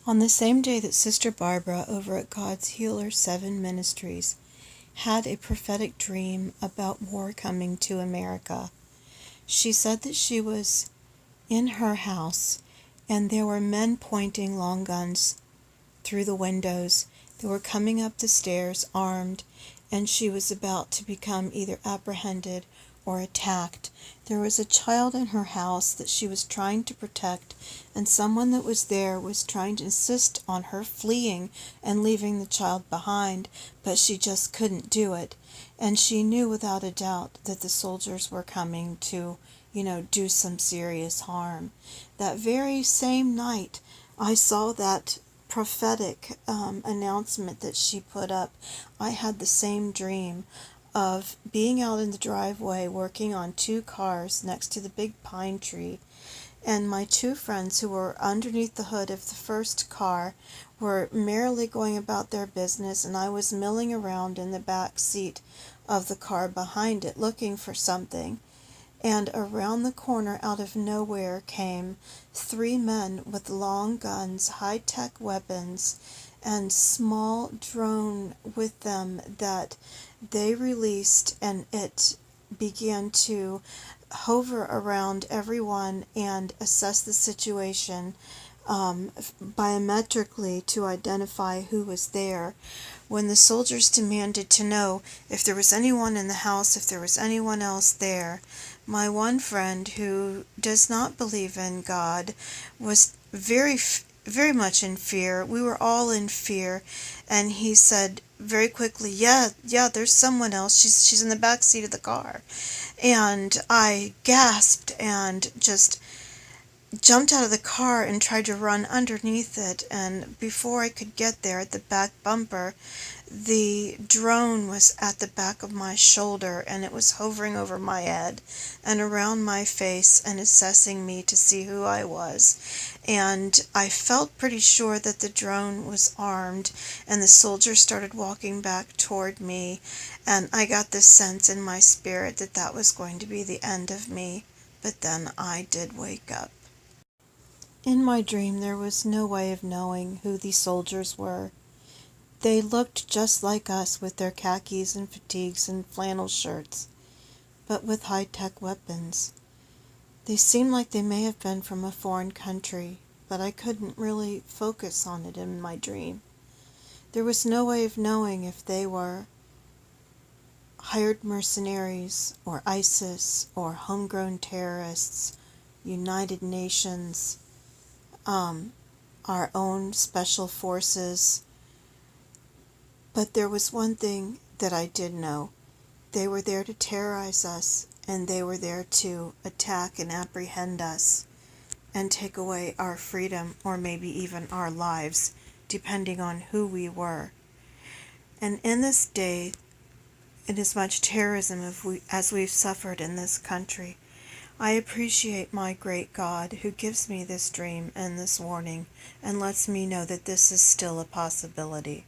On the same day that Sister Barbara over at God's Healer 7 Ministries had a prophetic dream about war coming to America, she said that she was in her house and there were men pointing long guns through the windows. They were coming up the stairs armed, and she was about to become either apprehended or attacked. There was a child in her house that she was trying to protect, and someone that was there was trying to insist on her fleeing and leaving the child behind, but she just couldn't do it. And she knew without a doubt that the soldiers were coming to, do some serious harm. That very same night, I saw that prophetic announcement that she put up. I had the same dream of being out in the driveway working on 2 cars next to the big pine tree, and my 2 friends who were underneath the hood of the first car were merrily going about their business, and I was milling around in the back seat of the car behind it looking for something. And around the corner, out of nowhere, came 3 men with long guns, high-tech weapons, and small drone with them that they released, and it began to hover around everyone and assess the situation biometrically to identify who was there. When the soldiers demanded to know if there was anyone in the house, if there was anyone else there, my one friend who does not believe in God was very much in fear. We were all in fear, and he said very quickly, yeah, there's someone else. She's in the back seat of the car. And I gasped and just jumped out of the car and tried to run underneath it, and before I could get there at the back bumper, the drone was at the back of my shoulder, and it was hovering over my head and around my face and assessing me to see who I was. And I felt pretty sure that the drone was armed, and the soldiers started walking back toward me, and I got this sense in my spirit that that was going to be the end of me. But then I did wake up. In my dream, there was no way of knowing who these soldiers were. They looked just like us with their khakis and fatigues and flannel shirts, but with high-tech weapons. They seemed like they may have been from a foreign country, but I couldn't really focus on it in my dream. There was no way of knowing if they were hired mercenaries or ISIS or homegrown terrorists, United Nations, our own special forces. But there was one thing that I did know. They were there to terrorize us, and they were there to attack and apprehend us and take away our freedom, or maybe even our lives, depending on who we were. And in this day, inasmuch terrorism as we've suffered in this country, I appreciate my great God who gives me this dream and this warning and lets me know that this is still a possibility.